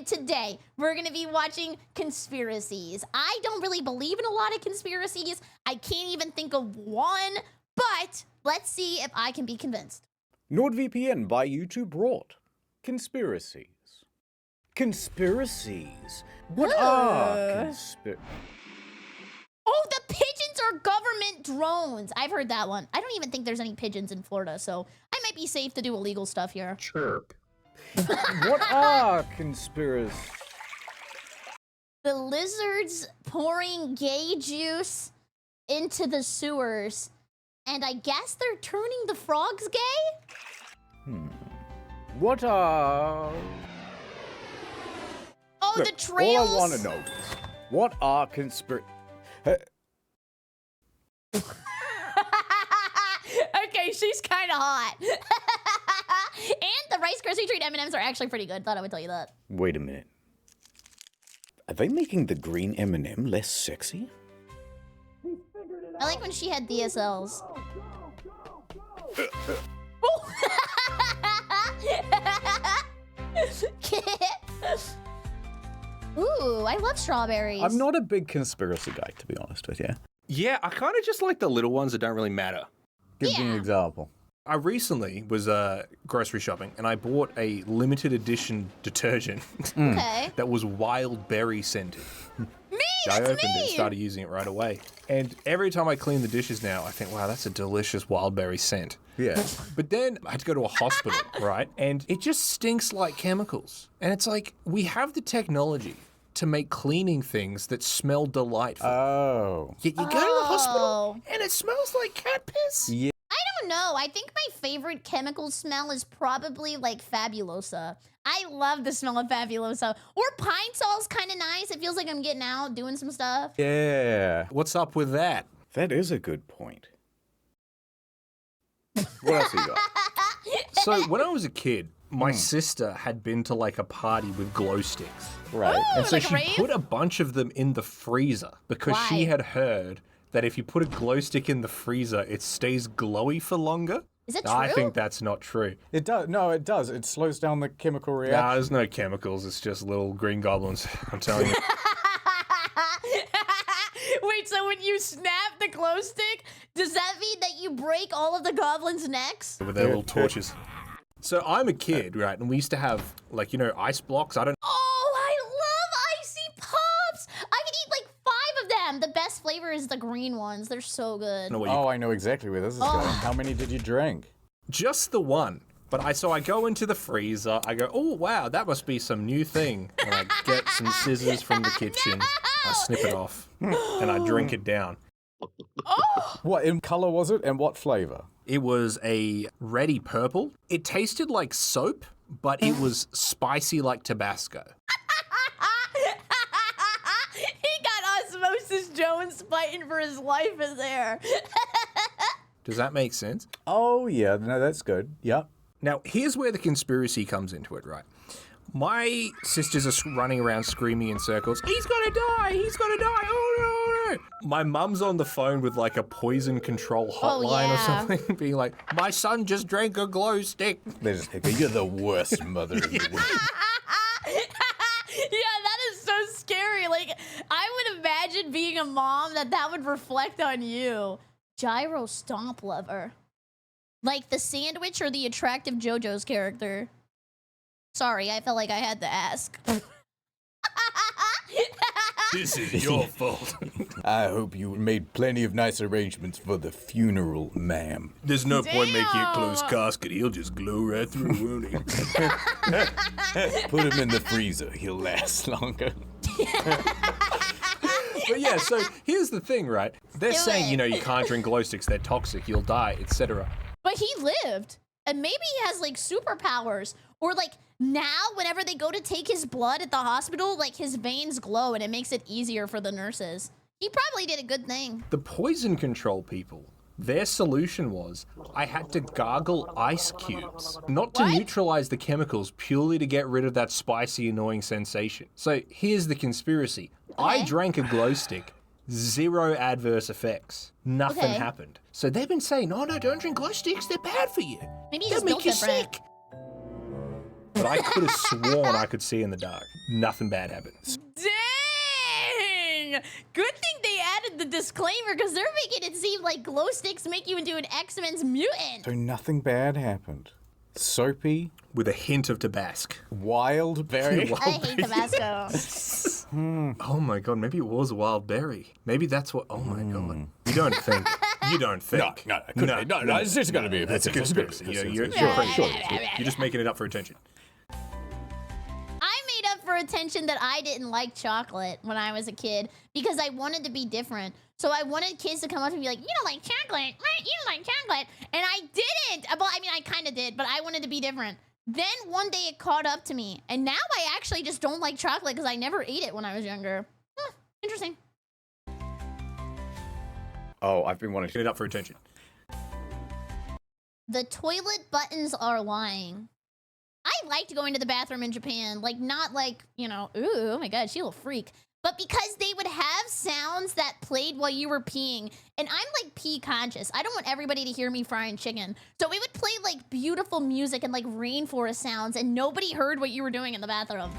today we're gonna be watching Conspiracies. I don't really believe in a lot of conspiracies. I can't even think of one, but let's see if I can be convinced. NordVPN by YouTube brought Conspiracies. Conspiracies? What are conspiracies? Oh, the pigeons are government drones. I've heard that one. I don't even think there's any pigeons in Florida, so I might be safe to do illegal stuff here. Chirp. What are conspiracies? The lizards pouring gay juice into the sewers, and I guess they're turning the frogs gay? What are... Oh, Look, the trails. all I want to know is, what are conspiracies? Okay, she's kind of hot. And the Rice Krispie Treat M&Ms are actually pretty good. Thought I would tell you that. Wait a minute. Are they making the green M&M less sexy? I like when she had DSLs. Ooh, I love strawberries. I'm not a big conspiracy guy, to be honest with you. Yeah, I kind of just like the little ones that don't really matter. Give me an example. I recently was grocery shopping and I bought a limited edition detergent Okay. that was wild berry scented. Me, I that's opened it and me. started using it right away. And every time I clean the dishes now, I think, wow, that's a delicious wild berry scent. Yeah. But then I had to go to a hospital, right? And it just stinks like chemicals. And it's like, we have the technology to make cleaning things that smell delightful. Oh. Yet you go to the hospital and it smells like cat piss. Yeah. I don't know. I think my favorite chemical smell is probably like Fabulosa. I love the smell of Fabulosa. Or Pine Sol's kind of nice. It feels like I'm getting out, doing some stuff. Yeah. What's up with that? That is a good point. What else you got? So when I was a kid, my sister had been to like a party with glow sticks. Right. Ooh, And so like a she rave? put a bunch of them in the freezer because Why? she had heard that if you put a glow stick in the freezer, it stays glowy for longer. Is it true? I think that's not true. It does. No, it does. It slows down the chemical reaction. Nah, there's no chemicals. It's just little green goblins. I'm telling you. Wait, so when you snap the glow stick, does that mean that you break all of the goblins' necks? With their little torches. So I'm a kid, right? And we used to have, like, you know, ice blocks. I don't Oh, I love icy pops! I could eat like 5 of them. The best flavor is the green ones. They're so good. know what you Oh, I know exactly where this is going. How many did you drink? just the one. But I go into the freezer, I go, oh wow, that must be some new thing. And I get some scissors from the kitchen, I snip it off, and I drink it down. What in color was it and what flavor? It was a reddy purple. It tasted like soap, but it was spicy like Tabasco. He got Osmosis Jones fighting for his life in there. Does that make sense? Oh, yeah. No, that's good. Yep. Now, here's where the conspiracy comes into it, right? My sisters are running around screaming in circles, he's gonna die, he's gonna die, oh no, oh no. My mum's on the phone with like a poison control hotline or something, being like, my son just drank a glow stick. They just think, you're the worst mother in the world. Yeah, that is so scary. Like, I would imagine being a mom that would reflect on you. Gyro Stomp Lover. Like the sandwich or the attractive JoJo's character? Sorry, I felt like I had to ask. This is your fault. I hope you made plenty of nice arrangements for the funeral, ma'am. There's no point making Damn. a closed casket. He'll just glow right through, won't he? Put him in the freezer. He'll last longer. But yeah, so here's the thing, right? They're Do saying, it. you know, you can't drink glow sticks, they're toxic, you'll die, etc. But he lived. And maybe he has like superpowers. Or like now, whenever they go to take his blood at the hospital, like his veins glow and it makes it easier for the nurses. He probably did a good thing. The poison control people, their solution was, I had to gargle ice cubes. Not to What? neutralize the chemicals, purely to get rid of that spicy, annoying sensation. So here's the conspiracy. I Okay. drank a glow stick. 0 adverse effects. Nothing Okay. happened. So they've been saying, no, don't drink glow sticks. They're bad for you. Maybe he's They'll just make built you different. sick. but I could have sworn I could see in the dark. Nothing bad happened. Dang! Good thing they added the disclaimer because they're making it seem like glow sticks make you into an X-Men's mutant. So nothing bad happened. Soapy, With a hint of Tabasco. wild berry. I hate Tabasco. Oh my god, maybe it was a wild berry. Maybe that's what. Oh my god. You don't think. You don't think. No, it couldn't be. No, it's just gonna be. That's a conspiracy. You're just making it up for attention. I made up for attention that I didn't like chocolate when I was a kid because I wanted to be different. So I wanted kids to come up and be like, you don't like chocolate, right? You don't like chocolate. And I didn't. Well, I mean, I kind of did, but I wanted to be different. Then one day it caught up to me. And now I actually just don't like chocolate because I never ate it when I was younger. Interesting. Oh, I've been wanting Get it up for attention. The toilet buttons are lying. I liked going to the bathroom in Japan. Like, not like, you know, ooh, oh my god, she's a little freak. But because they would have sounds that played while you were peeing. And I'm like pee conscious. I don't want everybody to hear me frying chicken. So we would play like beautiful music and like rainforest sounds and nobody heard what you were doing in the bathroom.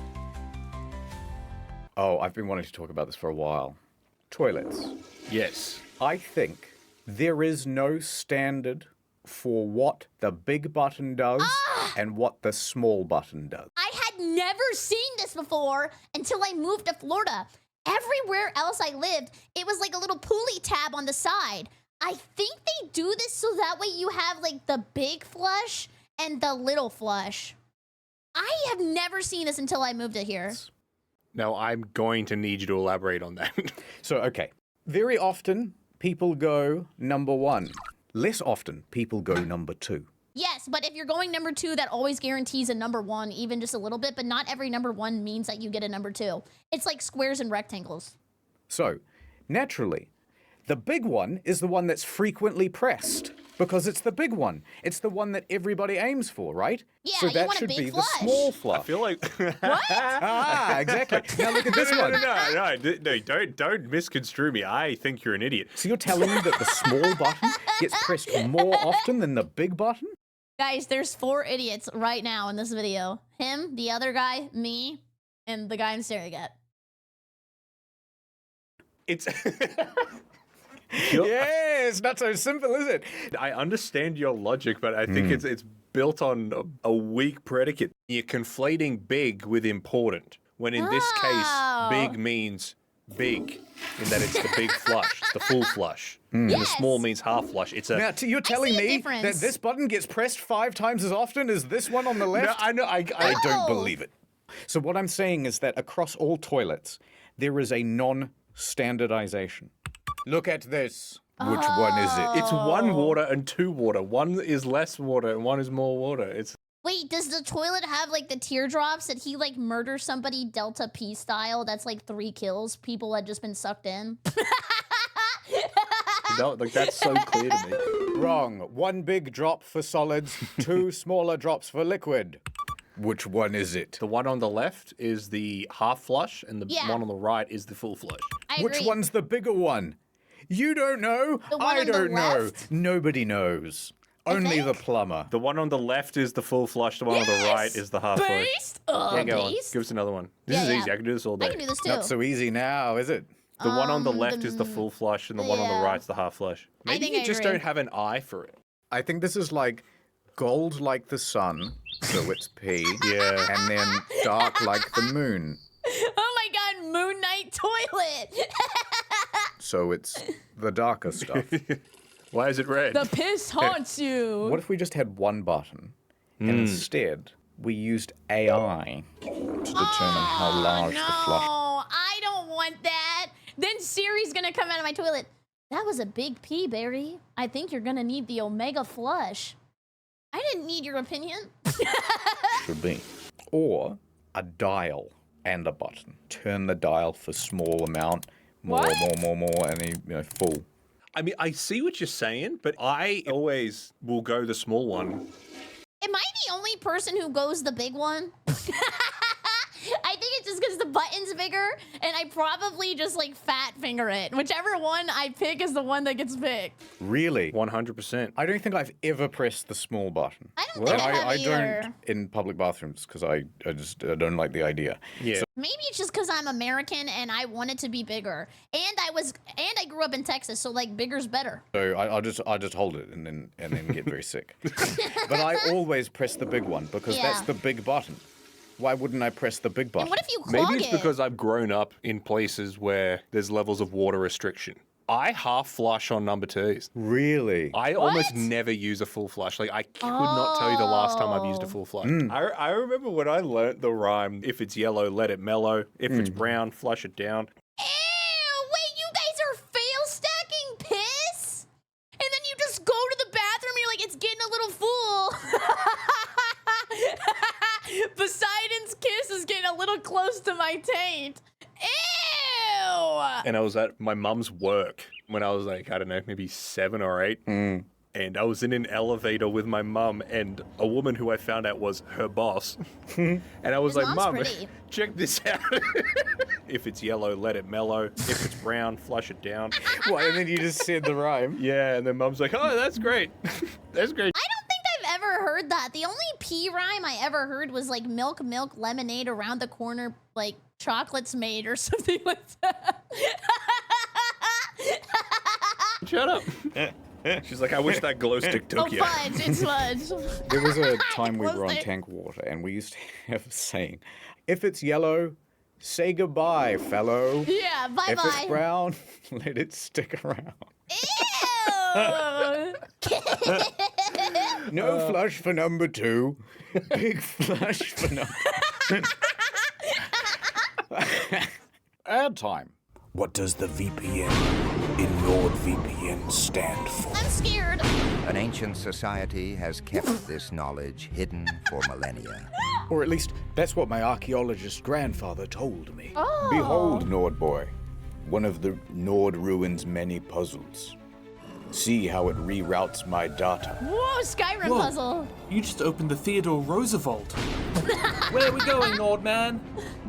Oh, I've been wanting to talk about this for a while. Toilets. Yes. I think there is no standard for what the big button does and what the small button does. I had never seen this before until I moved to Florida. Everywhere else I lived, it was like a little pulley tab on the side. I think they do this so that way you have like the big flush and the little flush. I have never seen this until I moved to here. Now I'm going to need you to elaborate on that. So, okay. Very often, people go number one. Less often, people go number two. Yes, but if you're going number 2, that always guarantees a number 1, even just a little bit, but not every number 1 means that you get a number 2. It's like squares and rectangles. So, naturally, the big one is the one that's frequently pressed because it's the big one. It's the one that everybody aims for, right? Yeah, so you that want a should big be flush. the small flush. I feel like. Ah, exactly. Now look at this one. No, don't misconstrue me. I think you're an idiot. So you're telling me that the small button gets pressed more often than the big button? Guys, there's 4 idiots right now in this video. Him, the other guy, me, and the guy I'm staring at. It's. Yeah, it's not so simple, is it? I understand your logic, but I think it's built on a weak predicate. You're conflating big with important, when in this case, big means big, in that it's the big flush, it's the full flush. And the small means half flush. It's a. Now, you're telling see a me difference. that this button gets pressed 5 times as often as this one on the left? No, I know. I don't believe it. So what I'm saying is that across all toilets, there is a non-standardization. Look at this. Which one is it? It's 1 water and 2 water. 1 is less water and 1 is more water. It's. Wait, does the toilet have like the teardrops? Did he like murder somebody Delta P style? That's like 3 kills. People had just been sucked in. No, like that's so clear to me. Wrong. 1 big drop for solids, 2 smaller drops for liquid. Which one is it? The one on the left is the half flush, and the one on the right is the full flush. I agree. Which one's the bigger one? You don't know. The one I on the don't know. left? Nobody knows. Only the plumber. The one on the left is the full flush. The one on the right is the half flush. Beast? Yeah, go on. Beast? Give us another one. This is easy. I can do this all day. I can do this too. Not so easy now, is it? The one on the left is the full flush, and the one on the right's the half flush. Maybe think you I just agree. don't have an eye for it. I think this is like gold like the sun, so it's P. Yeah. And then dark like the moon, Oh my god, Moon Knight toilet! so it's the darker stuff. Why is it red? The piss haunts you! What if we just had 1 button, and instead we used AI to determine how large the flush? No, I don't want that. Then Siri's gonna come out of my toilet. That was a big pee, Barry. I think you're gonna need the Omega flush. I didn't need your opinion. Should be. Or a dial and a button. Turn the dial for small amount, more, and full. I mean, I see what you're saying, but I always will go the small one. Am I the only person who goes the big one? I think it's just because the button's bigger, and I probably just like fat finger it. Whichever one I pick is the one that gets picked. Really? 100%. I don't think I've ever pressed the small button. I don't think I have I either. don't in public bathrooms because I don't like the idea. Yeah. Maybe it's just because I'm American and I want it to be bigger, and I grew up in Texas, so like bigger's better. So I'll just hold it and then get very sick. But I always press the big one because that's the big button. Why wouldn't I press the big button? And what if you clog Maybe it's because I've grown up in places where there's levels of water restriction. I half flush on number 2s. Really? I almost never use a full flush. Like, I could not tell you the last time I've used a full flush. I remember when I learnt the rhyme, if it's yellow, let it mellow. If it's brown, flush it down. Ew, wait, you guys are fail stacking piss? And then you just go to the bathroom and you're like, it's getting a little full. Poseidon's kiss is getting a little close to my taint. Ew! And I was at my mum's work when I was like, I don't know, maybe 7 or 8. And I was in an elevator with my mum and a woman who I found out was her boss. And I was His like, mom's Mum, pretty. check this out. If it's yellow, let it mellow. If it's brown, flush it down. What? And then you just said the rhyme. Yeah, and then Mum's like, oh, that's great. That's great. I don't think I've ever heard that. The only pee rhyme I ever heard was like milk, milk, lemonade, around the corner, like chocolates made or something like that. Shut up. She's like, I wish that glow stick took Oh, you. fudge, it's fudge. There was a time we Was were on there? tank water and we used to have a saying, if it's yellow, say goodbye, fellow. Yeah, If bye-bye. it's brown, let it stick around. Ew! No flush for number 2. Big flush for number... Ad time. What does the VPN in NordVPN stand for? I'm scared. An ancient society has kept this knowledge hidden for millennia. Or at least, that's what my archaeologist grandfather told me. Oh. Behold, Nord Boy, one of the Nord ruins' many puzzles. See how it reroutes my data. Whoa, Skyrim Whoa. puzzle. You just opened the Theodore Roosevelt. Where are we going, Nordman?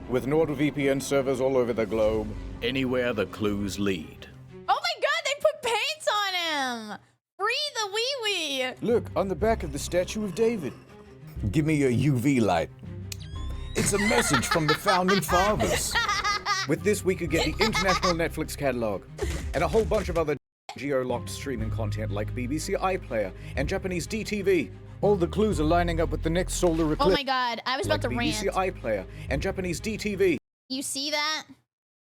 With NordVPN servers all over the globe, anywhere the clues lead. Oh my god, they put paints on him! Free the wee-wee! Look, on the back of the statue of David. Give me your UV light. It's a message from the founding fathers. With this, we could get the international Netflix catalog and a whole bunch of other geo-locked streaming content like BBC iPlayer and Japanese DTV. All the clues are lining up with the next solar eclipse. Oh my god, I was like about to BBC rant. iPlayer and Japanese DTV. You see that?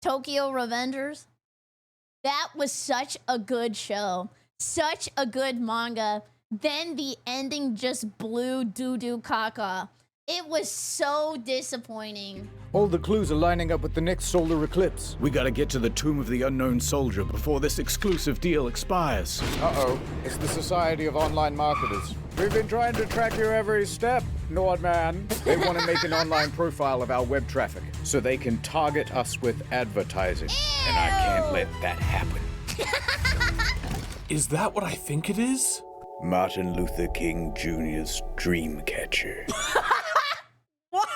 Tokyo Revengers? That was such a good show. Such a good manga. Then the ending just blew doo-doo caca. It was so disappointing. All the clues are lining up with the next solar eclipse. We gotta get to the Tomb of the Unknown Soldier before this exclusive deal expires. Uh-oh, it's the Society of Online Marketers. We've been trying to track your every step, Nordman. They want to make an online profile of our web traffic so they can target us with advertising. And I can't let that happen. Is that what I think it is? Martin Luther King Jr.'s dream catcher. What?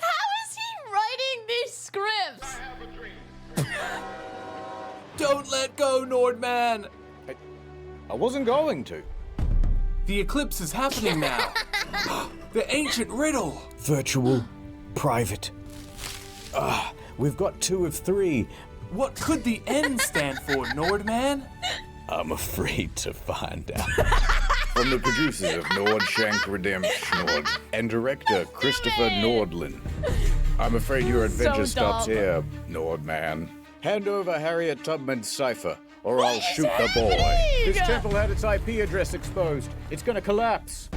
How is he writing these scripts? Don't let go, Nordman! I wasn't going to. The eclipse is happening now. The ancient riddle. Virtual, private. We've got 2 of 3. What could the N stand for, Nordman? I'm afraid to find out. From the producers of Nordshank Redemption and director Christopher Nordlin. I'm afraid your adventure stops dumb. here, Nordman. Hand over Harriet Tubman's cipher, or I'll is shoot the boy. happening? This temple had its IP address exposed. It's gonna collapse.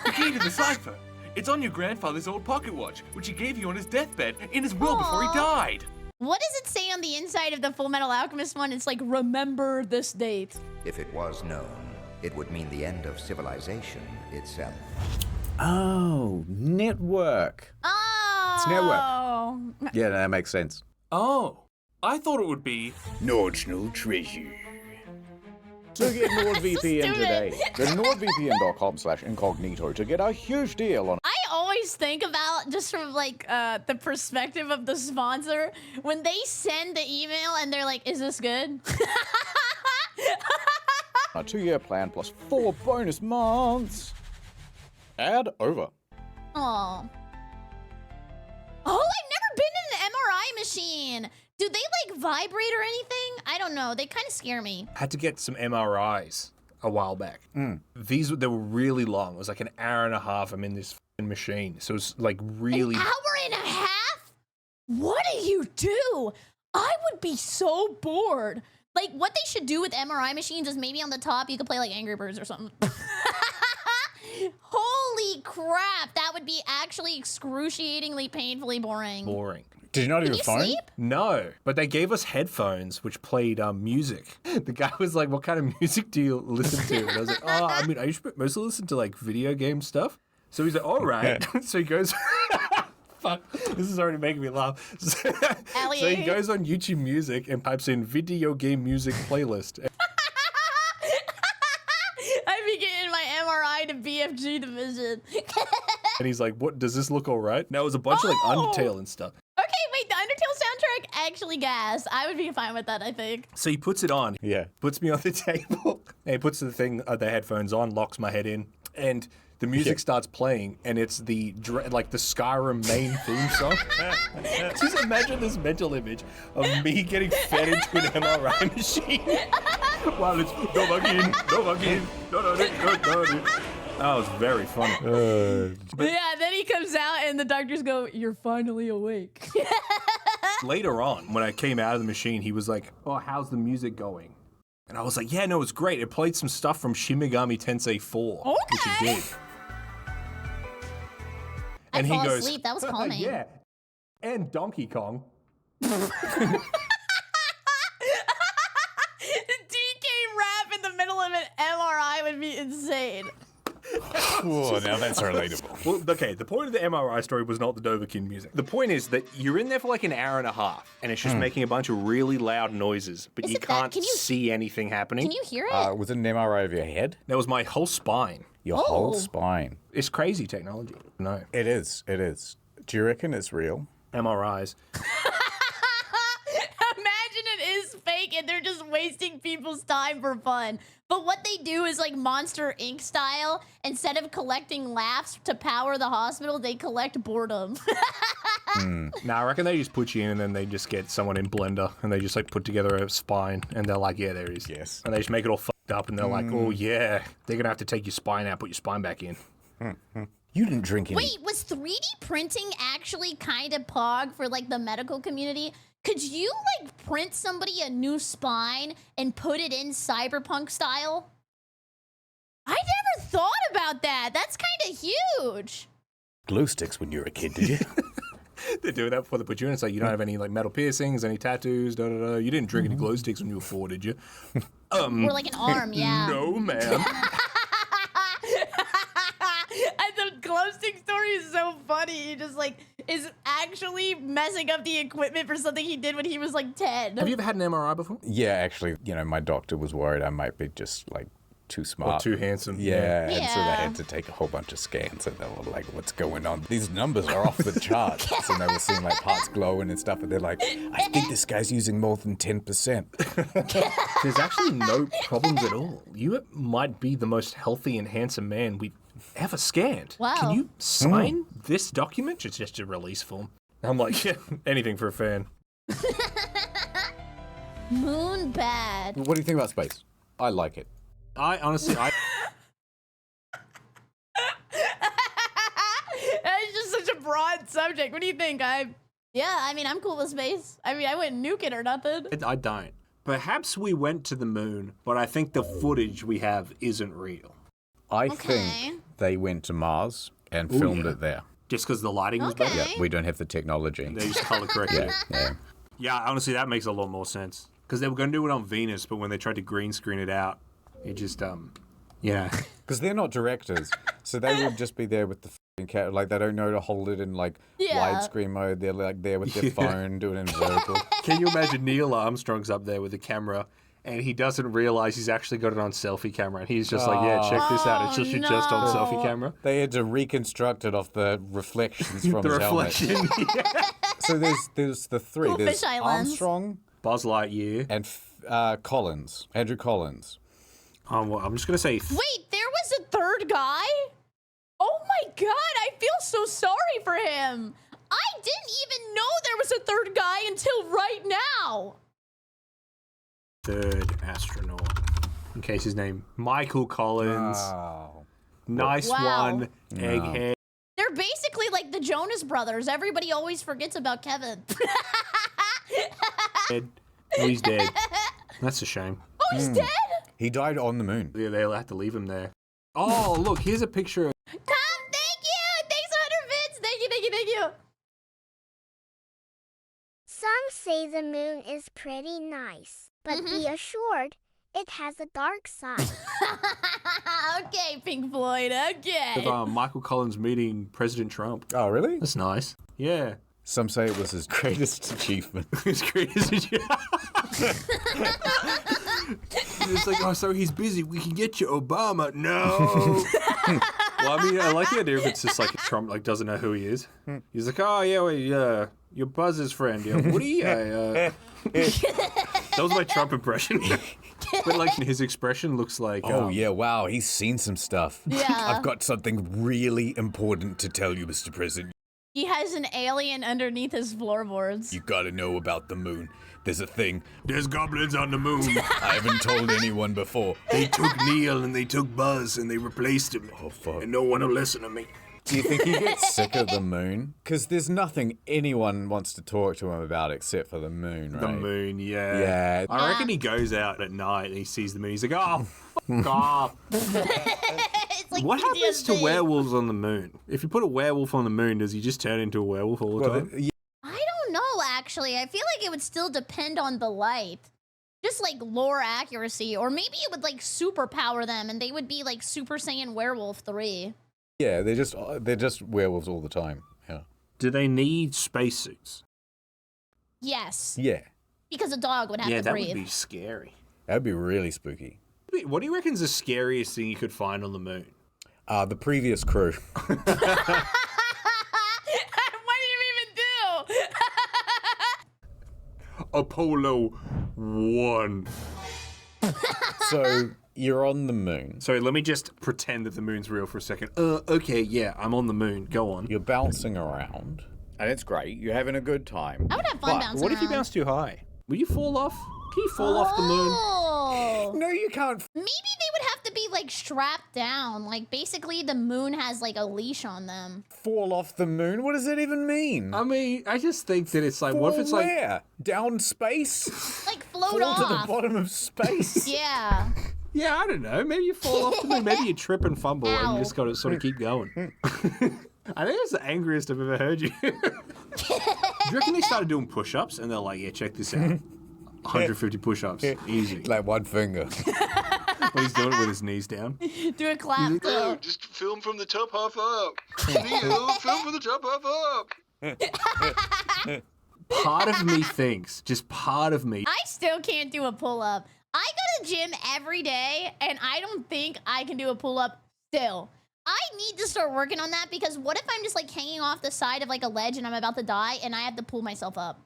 The key to the cipher. It's on your grandfather's old pocket watch, which he gave you on his deathbed in his will before he Aw. died. What does it say on the inside of the Full Metal Alchemist one? It's like, remember this date. If it was known, it would mean the end of civilization itself. Oh, network. Oh. network. Yeah, that makes sense. Oh, I thought it would be. Nordschnul treasure. to get NordVPN Stupid. today. Go to nordvpn.com/incognito to get a huge deal on. I always think about, just from like the perspective of the sponsor, when they send the email and they're like, is this good? A 2-year plan plus 4 bonus months. Ad over. Oh. Oh, I've never been in an MRI machine. Do they like vibrate or anything? I don't know. They kind of scare me. Had to get some MRIs a while back. They were really long. It was like an hour and a half. I'm in this f***ing machine. So it was like really... An hour and a half? What do you do? I would be so bored. Like, what they should do with MRI machines is maybe on the top you could play like Angry Birds or something. Holy crap, that would be actually excruciatingly painfully boring. boring. Did you not Can even you phone? sleep? No, but they gave us headphones which played music. The guy was like, what kind of music do you listen to? And I was like, oh, I mean, I mostly listen to like video game stuff. So he's like, all right. So he goes, fuck, this is already making me laugh. So he goes on YouTube Music and types in video game music playlist. I'd be getting my MRI to BFG division. And he's like, what, does this look all right? Now it was a bunch of like Oh. Undertale and stuff. Okay, wait, the Undertale soundtrack actually gas. I would be fine with that, I think. So he puts it on. Yeah. Puts me on the table. And he puts the headphones on, locks my head in, and the music starts playing, and it's the Skyrim main theme song. Just imagine this mental image of me getting fed into an MRI machine. While it's no. That was very funny. Yeah, then he comes out and the doctors go, "You're finally awake." Later on, when I came out of the machine, he was like, "Oh, how's the music going?" And I was like, "Yeah, no, it's great. It played some stuff from Shin Megami Tensei 4, which it did." I And fall he goes, asleep. That was calming. "Yeah, and Donkey Kong." DK rap in the middle of an MRI would be insane. Oh, now that's relatable. Well, okay, the point of the MRI story was not the Dovahkiin music. The point is that you're in there for like an hour and a half, and it's just making a bunch of really loud noises, but Is you it that- can't can you- see anything happening. Can you hear it? Was it an MRI of your head? That was my whole spine. Your whole spine. It's crazy technology. No. It is. It is. Do you reckon it's real? MRIs. Imagine it is fake and they're just wasting people's time for fun. But what they do is like Monster Inc. style. Instead of collecting laughs to power the hospital, they collect boredom. Nah, I reckon they just put you in and then they just get someone in Blender and they just like put together a spine and they're like, yeah, there it is. Yes. And they just make it all fucked up and they're like, oh yeah, they're gonna have to take your spine out, put your spine back in. You didn't drink any. Wait, was 3D printing actually kind of pog for like the medical community? Could you like print somebody a new spine and put it in cyberpunk style? I never thought about that. That's kind of huge. Glue sticks when you were a kid, did you? They're doing that before they put you in. It's like, you don't have any like metal piercings, any tattoos, da da da. You didn't drink any glow sticks when you were 4, did you? Or like an arm, yeah. No, ma'am. And the glow stick story is so funny. He just like is actually messing up the equipment for something he did when he was like 10. Have you ever had an MRI before? Yeah, actually, my doctor was worried I might be just like too smart. Or too handsome? Yeah, and so they Yeah. had to take a whole bunch of scans and they were like, what's going on? These numbers are off the charts. And they were seeing like parts glowing and stuff, and they're like, I think this guy's using more than 10%. There's actually no problems at all. You might be the most healthy and handsome man we've ever scanned. Wow. Can you sign this document? It's just a release form. I'm like, yeah, anything for a fan. Moon bad. What do you think about space? I like it. I honestly, That's just such a broad subject. What do you think? I mean, I'm cool with space. I mean, I wouldn't nuke it or nothing. I don't. Perhaps we went to the moon, but I think the footage we have isn't real. I Okay. think they went to Mars and filmed yeah. it there. Just because the lighting was Okay. better? Yeah, we don't have the technology. They just color corrected it. Yeah. Yeah, honestly, that makes a lot more sense. Because they were going to do it on Venus, but when they tried to green screen it out, it just, yeah. Because they're not directors, so they would just be there with the f***ing camera. Like, they don't know to hold it in, like, Yeah. widescreen mode. They're, like, there with their phone doing it in vertical. Can you imagine Neil Armstrong's up there with the camera and he doesn't realize he's actually got it on selfie camera. And he's just like, yeah, check this out. It's just on selfie camera. They had to reconstruct it off the reflections from The his reflection. helmet. So there's the three. Cool There's fisheye lens. Armstrong Buzz Lightyear. and Collins, Andrew Collins. Well, I'm just going to say... Wait, there was a third guy? Oh my god, I feel so sorry for him. I didn't even know there was a third guy until right now. Third astronaut. In case his name... Michael Collins. Oh. Nice Wow. one. Egghead. They're basically like the Jonas Brothers. Everybody always forgets about Kevin. Oh, he's dead. That's a shame. Oh, he's dead? He died on the moon. Yeah, they'll have to leave him there. Oh, look, here's a picture of... Tom, thank you! Thanks 100 bits! Thank you, thank you, thank you! Some say the moon is pretty nice, but be assured, it has a dark side. Okay, Pink Floyd, okay. Of Michael Collins meeting President Trump. Oh, really? That's nice. Yeah. Some say it was his greatest achievement. His greatest achievement. It's like, oh, so he's busy. We can get you Obama. No. Well, I mean, I like the idea if it's just like Trump like doesn't know who he is. He's like, oh yeah, well, you're Buzz's friend. Yeah, Woody. That was my Trump impression. But like his expression looks like. Oh, yeah, wow, he's seen some stuff. Yeah. I've got something really important to tell you, Mr. President. He has an alien underneath his floorboards. You gotta know about the moon. There's a thing. There's goblins on the moon. I haven't told anyone before. They took Neil and they took Buzz and they replaced him. Oh, fuck. And no one will listen to me. Do you think he gets sick of the moon? Because there's nothing anyone wants to talk to him about except for the moon, right? The moon, yeah. Yeah. I reckon he goes out at night and he sees the moon. He's like, oh, fuck off. It's like What happens to PTSD. werewolves on the moon? If you put a werewolf on the moon, does he just turn into a werewolf all the time? I don't know, actually. I feel like it would still depend on the light. Just like lore accuracy. Or maybe it would like superpower them and they would be like Super Saiyan Werewolf 3. Yeah, they're just werewolves all the time. Yeah. Do they need spacesuits? Yes. Yeah. Because a dog would have to that breathe. would be scary. That'd be really spooky. What do you reckon's the scariest thing you could find on the moon? The previous crew. What do you even do? Apollo 1. So you're on the moon. Sorry, let me just pretend that the moon's real for a second. Okay, yeah, I'm on the moon. Go on. You're bouncing around. And it's great. You're having a good time. I would have fun But bouncing what if you around. bounce too high? Will you fall off? Can you fall off the moon? Oh. No, you can't. Maybe they would have to be like strapped down. Like basically the moon has like a leash on them. Fall off the moon? What does that even mean? I mean, I just think that it's like, what if it's like... where? Down space? Like float Fall off. to the bottom of space? Yeah. Yeah, I don't know. Maybe you fall off the moon. Maybe you trip and fumble and Ow. you just got to sort of keep going. I think that's the angriest I've ever heard you. Do you reckon they started doing push-ups and they're like, yeah, check this out. 150 push-ups. Easy. Like one finger. When he's doing it with his knees down. Do a clap too. Just film from the top half up. Neil, film from the top half up. Part of me thinks, just part of me, I still can't do a pull-up. I go to the gym every day and I don't think I can do a pull-up still. I need to start working on that because what if I'm just like hanging off the side of like a ledge and I'm about to die and I have to pull myself up?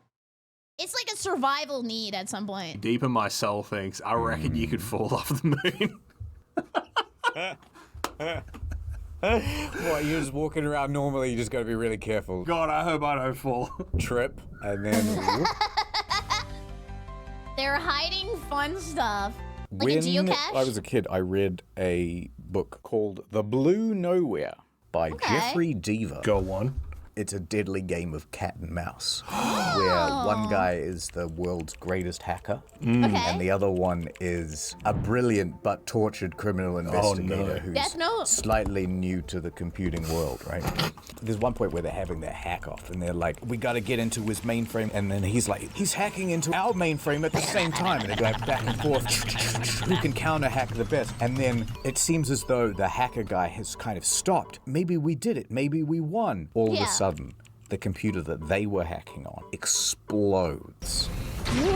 It's like a survival need at some point. deep in my soul thinks, I reckon you could fall off the moon. What, you're just walking around normally, you just gotta be really careful. God, I hope I don't fall. Trip, and then... whoop. They're hiding fun stuff. Like a When geocache? I was a kid, I read a book called The Blue Nowhere by Okay. Jeffrey Deaver. Go on. It's a deadly game of cat and mouse, where one guy is the world's greatest hacker, Okay. and the other one is a brilliant but tortured criminal investigator Death who's Note. slightly new to the computing world, right? There's one point where they're having their hack off, and they're like, we gotta get into his mainframe, and then he's like, he's hacking into our mainframe at the same time, and they're going back and forth, who can counter-hack the best? And then it seems as though the hacker guy has kind of stopped. Maybe we did it, maybe we won. All of Yeah. a sudden, the computer that they were hacking on explodes. Whoa!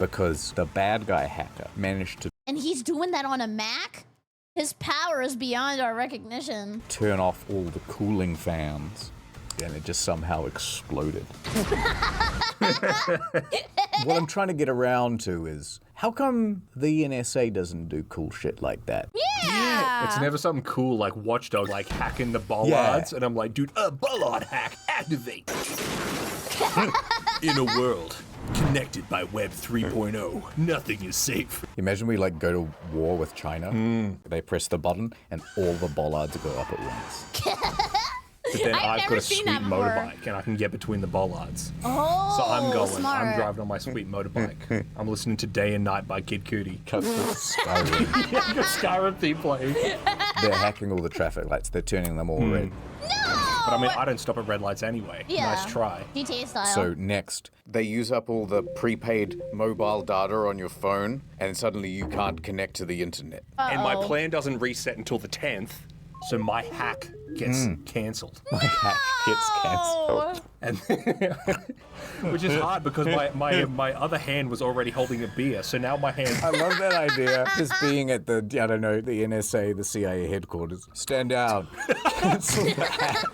because the bad guy hacker managed to And he's doing that on a Mac? His power is beyond our recognition. turn off all the cooling fans, and it just somehow exploded. What I'm trying to get around to is, how come the NSA doesn't do cool shit like that? Yeah. It's never something cool like Watchdog, like hacking the bollards, and I'm like, dude, bollard hack, activate. In a world connected by Web 3.0, nothing is safe. Imagine we like go to war with China. They press the button and all the bollards go up at once. But then I've I've never got a seen sweet that before. motorbike and I can get between the bollards. Oh, So I'm going. smart. I'm driving on my sweet motorbike. I'm listening to Day and Night by Kid Cudi. Cut the Skyrim. Yeah, the Skyrim theme playing. They're hacking all the traffic lights. They're turning them all red. But I mean, I don't stop at red lights anyway. Yeah. Nice try. GTA style. So next, they use up all the prepaid mobile data on your phone, and suddenly you can't connect to the internet. And my plan doesn't reset until the 10th, so my hack gets cancelled. My hack gets cancelled. And which is hard because my other hand was already holding a beer, so now my hand. I love that idea. Just being at the, I don't know, the NSA, the CIA headquarters. Stand down. Cancel the hack.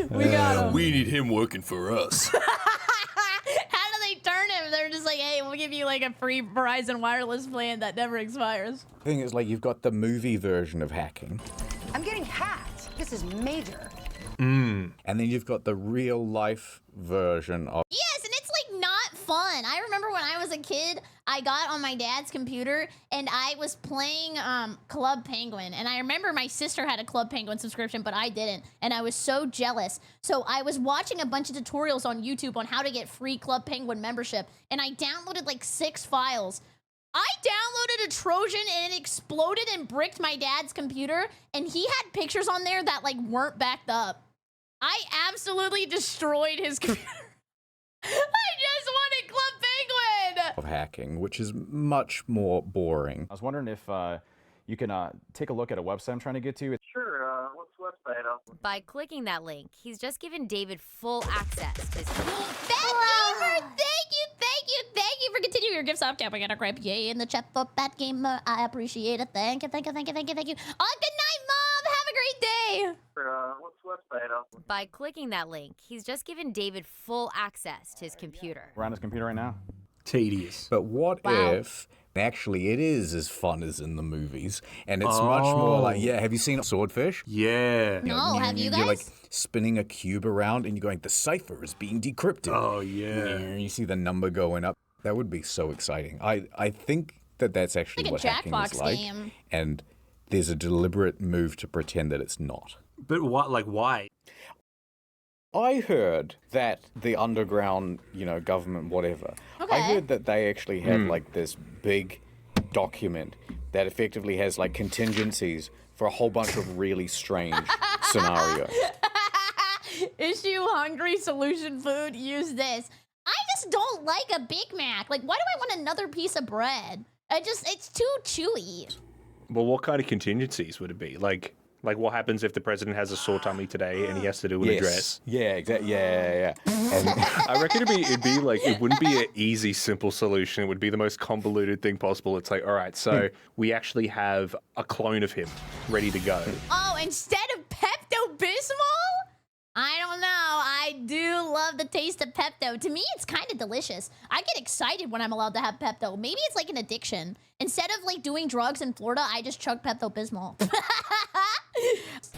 We got him. We need him working for us. How do they turn him? They're just like, hey, we'll give you like a free Verizon wireless plan that never expires. The thing is, like, you've got the movie version of hacking, I'm getting hacked. This is major. and then you've got the real life version of. Yes, and it's like not fun. I remember when I was a kid, I got on my dad's computer and I was playing Club Penguin. And I remember my sister had a Club Penguin subscription, but I didn't. And I was so jealous. So I was watching a bunch of tutorials on YouTube on how to get free Club Penguin membership. And I downloaded like 6 files. I downloaded a Trojan and it exploded and bricked my dad's computer. And he had pictures on there that like weren't backed up. I absolutely destroyed his computer. I just wanted Club Penguin! Of hacking, which is much more boring. I was wondering if you can take a look at a website I'm trying to get to. Sure, what's the website? By clicking that link, he's just given David full access to his Bat Gamer, thank you for continuing your gifts off camping at a crap. Yay in the chat for Bat Gamer. I appreciate it. Thank you. Oh, good night, Mom. Have a great day. Sure, what's the website? By clicking that link, he's just given David full access to his computer. We're on his computer right now. Tedious. But what if actually it is as fun as in the movies, and it's much more like, have you seen Swordfish? Yeah. No, have you guys? You're like spinning a cube around and you're going, the cipher is being decrypted. Oh, yeah. And you see the number going up. That would be so exciting. I think that that's actually Like a what hacking Jackbox is like. game. And there's a deliberate move to pretend that it's not. But what? Like, why? I heard that the underground, government, whatever, I heard that they actually have like this big document that effectively has like contingencies for a whole bunch of really strange scenarios. Issue hungry solution food. Use this. I just don't like a Big Mac. Like, why do I want another piece of bread? It's too chewy. Well, what kind of contingencies would it be? Like what happens if the president has a sore tummy today and he has to do an address? Yeah, exactly. Yeah. And I reckon it wouldn't be an easy, simple solution. It would be the most convoluted thing possible. It's like, all right, so we actually have a clone of him ready to go. Oh, instead of Pepto-Bismol? I don't know. I do love the taste of Pepto. To me, it's kind of delicious. I get excited when I'm allowed to have Pepto. Maybe it's like an addiction. Instead of like doing drugs in Florida, I just chug Pepto-Bismol.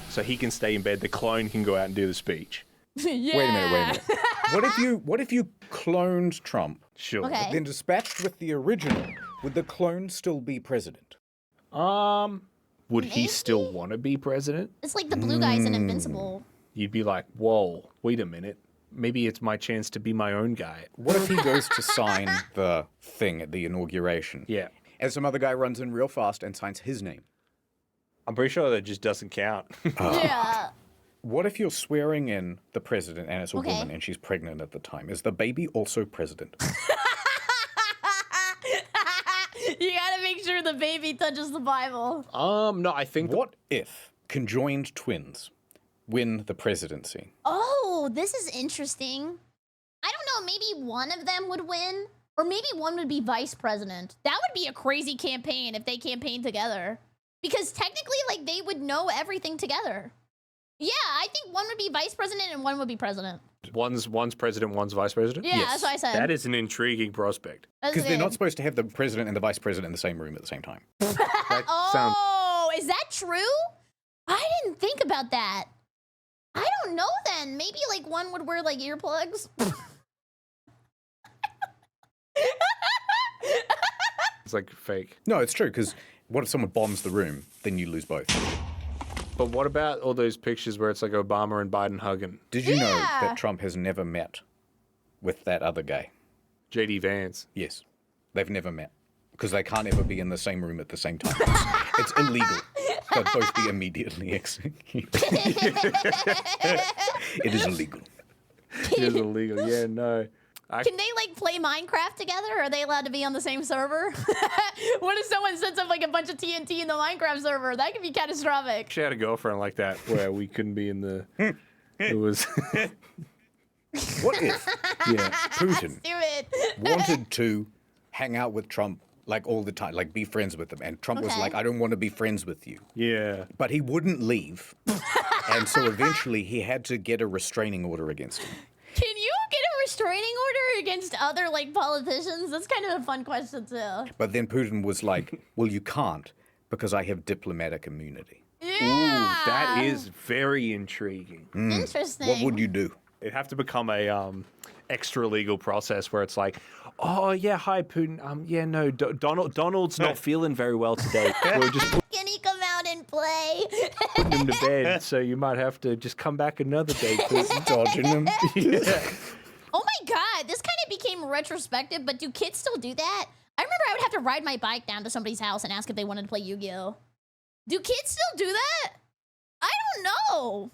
So he can stay in bed. The clone can go out and do the speech. Yeah. Wait a minute. What if you cloned Trump? Sure. Okay. Then dispatched with the original, would the clone still be president? Would he still want to be president? It's like the blue guys in Invincible. You'd be like, whoa, wait a minute. Maybe it's my chance to be my own guy. What if he goes to sign the thing at the inauguration? Yeah. And some other guy runs in real fast and signs his name. I'm pretty sure that just doesn't count. Yeah. What if you're swearing in the president and it's a Okay. woman and she's pregnant at the time? Is the baby also president? You gotta make sure the baby touches the Bible. No, I think... What if conjoined twins win the presidency? Oh, this is interesting. I don't know. know, maybe one of them would win, or maybe one would be vice president. That would be a crazy campaign if they campaigned together. Because technically, like, they would know everything together. Yeah, I think one would be vice president and one would be president. One's president, one's vice president? Yeah, that's what I said. That is an intriguing prospect. Because they're not supposed to have the president and the vice president in the same room at the same time. Oh, is that true? I didn't think about that. I don't know then. Maybe, like, one would wear, like, earplugs. It's like fake. No, it's true, because what if someone bombs the room? Then you lose both. But what about all those pictures where it's like Obama and Biden hugging? Did you know that Trump has never met with that other guy? JD Vance. Yes. They've never met. Because they can't ever be in the same room at the same time. It's illegal. They'll both be immediately executed. It is illegal. It is illegal, yeah, no. Can they, like, play Minecraft together? Are they allowed to be on the same server? What if someone sets up, like, a bunch of TNT in the Minecraft server? That could be catastrophic. She had a girlfriend like that where we couldn't be in the... It was... What if Putin Stupid. wanted to hang out with Trump, like, all the time, like, be friends with him, and Trump was like, I don't want to be friends with you. Yeah. But he wouldn't leave. And so eventually he had to get a restraining order against him. Can you get a restraining order against other, like, politicians? That's kind of a fun question, too. But then Putin was like, well, you can't, because I have diplomatic immunity. Yeah. Ooh, that is very intriguing. Interesting. What would you do? It'd have to become a extra legal process where it's like, oh yeah, hi Putin. Yeah, no, Donald's not feeling very well today. We're just Can he come out and play? putting him to bed, so you might have to just come back another day, Putin. Dodging him. Yeah. Oh my god, this kind of became retrospective, but do kids still do that? I remember I would have to ride my bike down to somebody's house and ask if they wanted to play Yu-Gi-Oh! Do kids still do that? I don't know.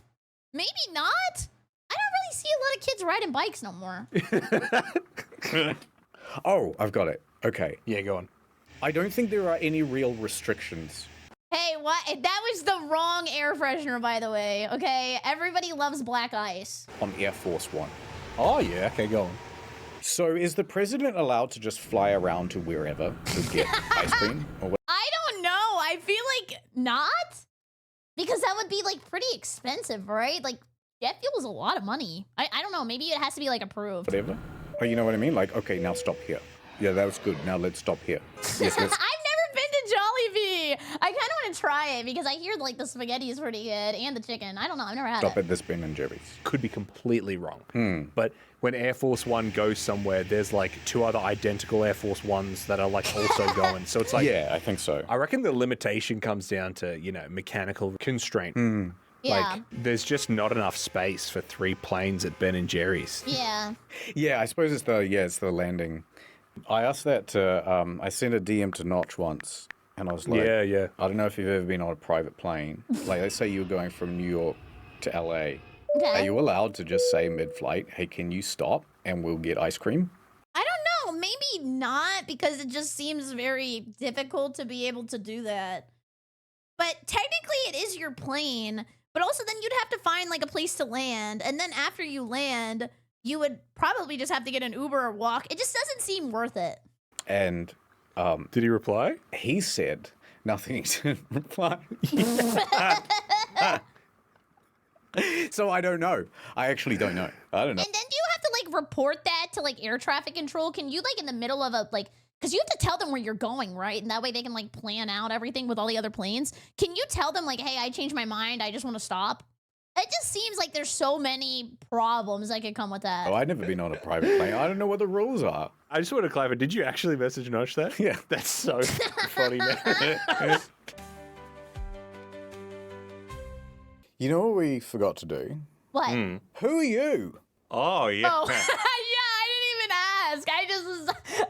Maybe not. I don't really see a lot of kids riding bikes no more. Oh, I've got it. Okay. Yeah, go on. I don't think there are any real restrictions. Hey, what? That was the wrong air freshener, by the way, okay? Everybody loves black ice. On Air Force One. Oh yeah, okay, go on. So is the president allowed to just fly around to wherever to get ice cream? Or what? I don't know. I feel like not. Because that would be, like, pretty expensive, right? Like, jet fuel is a lot of money. I don't know. Maybe it has to be, like, approved. Whatever. Oh, you know what I mean? Like, okay, now stop here. Yeah, that was good. Now let's stop here. Yes, let's... I've never been to Jollibee. I kind of want to try it because I hear, like, the spaghetti is pretty good and the chicken. I don't know. I've never had Stop it. at this Ben and Jerry's. Could be completely wrong. But when Air Force One goes somewhere, there's like 2 other identical Air Force Ones that are like also going. So it's like, yeah, I think so. I reckon the limitation comes down to, you know, mechanical constraint. Yeah. Like, there's just not enough space for 3 planes at Ben and Jerry's. Yeah. Yeah, I suppose it's the landing. I asked that to, I sent a DM to Notch once, and I was like, yeah. I don't know if you've ever been on a private plane. Like, let's say you were going from New York to LA. Okay. Are you allowed to just say mid-flight, hey, can you stop and we'll get ice cream? I don't know. Maybe not because it just seems very difficult to be able to do that. But technically it is your plane. But also then you'd have to find, like, a place to land. And then after you land, you would probably just have to get an Uber or walk. It just doesn't seem worth it. And did he reply? He said nothing to reply. So I don't know. I actually don't know. I don't know. And then do you have to, like, report that to, like, air traffic control? Can you, like, in the middle of a, like... Because you have to tell them where you're going, right? And that way they can, like, plan out everything with all the other planes. Can you tell them, like, hey, I changed my mind. I just want to stop? It just seems like there's so many problems that could come with that. Oh, I've never been on a private plane. I don't know what the rules are. I just want to clarify, did you actually message Notch that? Yeah. That's so funny, man. You know what we forgot to do? What? Who are you? Oh, yeah. Oh, yeah, I didn't even ask.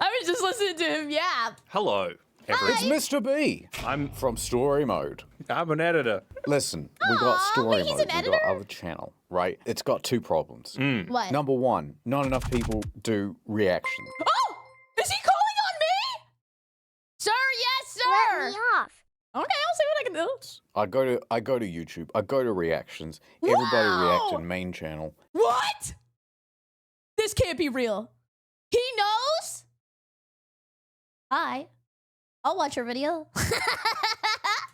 I was just listening to him yap. Hello. It's Mr. B. I'm from Story Mode. I'm an editor. Listen, we got Story wait, he's Mode. an We got editor? other channel, right? It's got 2 problems. What? Number 1, not enough people do reactions. Oh! Is he calling on me? Sir, yes, sir! Let me off. Okay, I'll see what I can do. I go to YouTube. I go to reactions. Everybody react in main channel. What? This can't be real. He knows? Hi. I'll watch your video.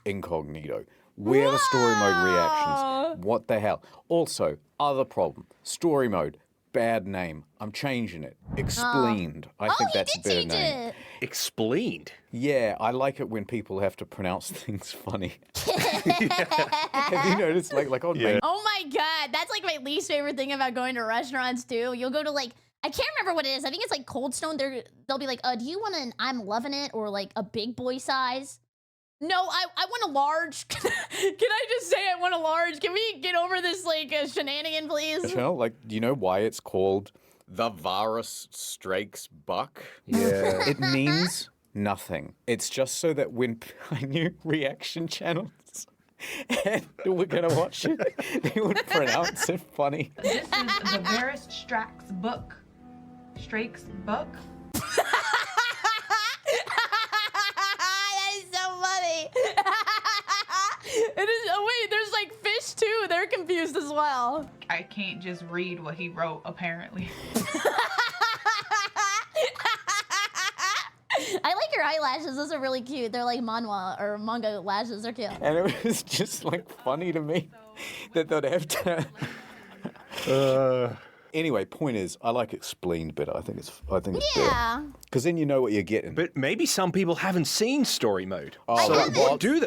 Incognito. Where are the story mode reactions? What the hell? Also, other problem. Story mode. Bad name. I'm changing it. Explained. I think that's a better name. Explained? Yeah, I like it when people have to pronounce things funny. Have you noticed? Like on main. Oh my god, that's like my least favorite thing about going to restaurants too. You'll go to like, I can't remember what it is. I think it's like Cold Stone. They'll be like, do you want an I'm loving it or like a big boy size? No, I want a large. Can I just say I want a large? Can we get over this like shenanigan, please? You know, like, do you know why it's called the Varus Strikes Buck? Yeah. It means nothing. It's just so that when I knew reaction channels and we're gonna watch it, they would pronounce it funny. This is the Varus Strikes Buck. Strikes Buck. It is. Oh wait, there's like fish too. They're confused as well. I can't just read what he wrote, apparently. I like your eyelashes. Those are really cute. They're like manhwa or manga lashes. They're cute. And it was just like funny to me that they'd have to. Anyway, point is, I like explained better. I think it's better. Because then you know what you're getting. But maybe some people haven't seen story mode. Oh, so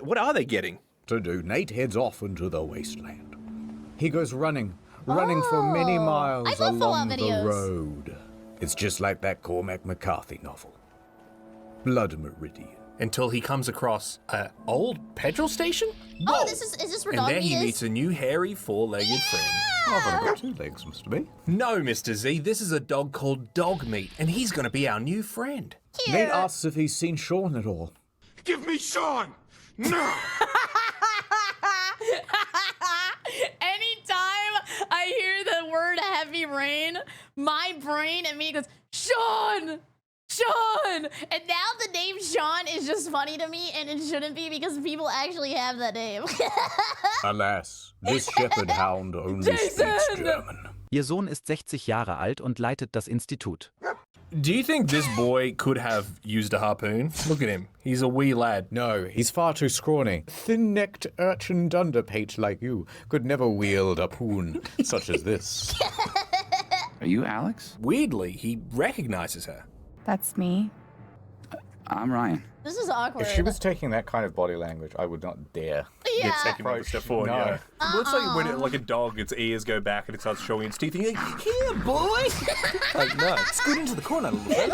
what are they getting? To do, Nate heads off into the wasteland. He goes running for many miles along the road. It's just like that Cormac McCarthy novel, Blood Meridian. Until he comes across an old petrol station? Oh, is this where And Dog there he Meat meets a new hairy four-legged friend. I've only got 2 legs, Mr. B. No, Mr. Z, this is a dog called Dog Meat, and he's going to be our new friend. Nate asks if he's seen Sean at all. Give me Sean! No! Anytime I hear the word heavy rain, my brain and me goes, Sean! Sean! And now the name Sean is just funny to me, and it shouldn't be because people actually have that name. Alas, this shepherd hound only speaks German. Ihr Sohn ist 60 Jahre alt und leitet das Institut. Do you think this boy could have used a harpoon? Look at him. He's a wee lad. No, he's far too scrawny. Thin-necked urchin dunderpate like you could never wield a poon such as this. Are you Alex? Weirdly, he recognizes her. That's me. I'm Ryan. This is awkward. If she was taking that kind of body language, I would not dare. Yeah. Take another step forward, No. yeah. Well, it's like when like a dog, its ears go back and it starts showing its teeth. And you're like, here, boy! Like, no, scoot into the corner a little bit.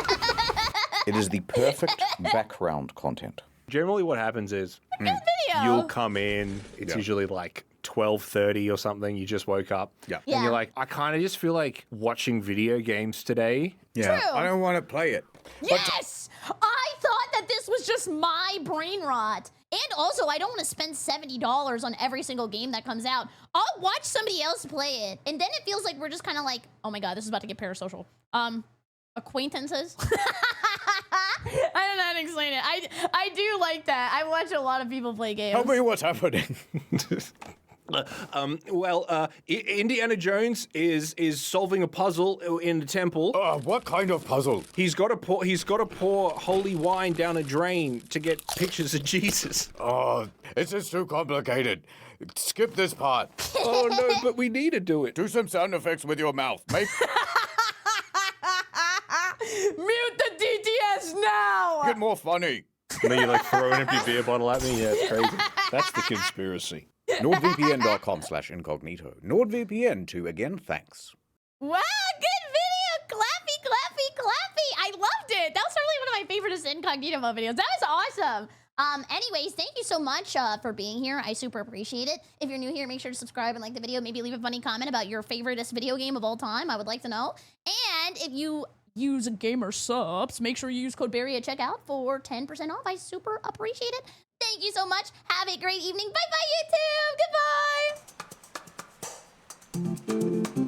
It is the perfect background content. Generally what happens is video. you'll come in, it's usually like 12:30 or something, you just woke up. Yeah. Yeah. And you're like, I kind of just feel like watching video games today. Yeah. True. I don't want to play it. Yes! I thought that this was just my brain rot. And also, I don't want to spend $70 on every single game that comes out. I'll watch somebody else play it. And then it feels like we're just kind of like, oh my god, this is about to get parasocial. Acquaintances? I don't know how to explain it. I do like that. I watch a lot of people play games. Tell me what's happening. Indiana Jones is solving a puzzle in the temple. What kind of puzzle? He's got to pour holy wine down a drain to get pictures of Jesus. Oh, this is too complicated. Skip this part. Oh no, but we need to do it. Do some sound effects with your mouth. Make Mute the DTS now! it more funny. And then you like throw an empty beer bottle at me. Yeah, it's crazy. That's the conspiracy. NordVPN.com/incognito. NordVPN to again, thanks. Wow, good video! Clappy, clappy, clappy! I loved it! That was probably one of my favorite Incognito videos. That was awesome! Anyways, thank you so much for being here. I super appreciate it. If you're new here, make sure to subscribe and like the video. Maybe leave a funny comment about your favoriteest video game of all time. I would like to know. And if you use Gamer Subs, make sure you use code Berry at checkout for 10% off. I super appreciate it. Thank you so much. Have a great evening. Bye-bye, YouTube. Goodbye.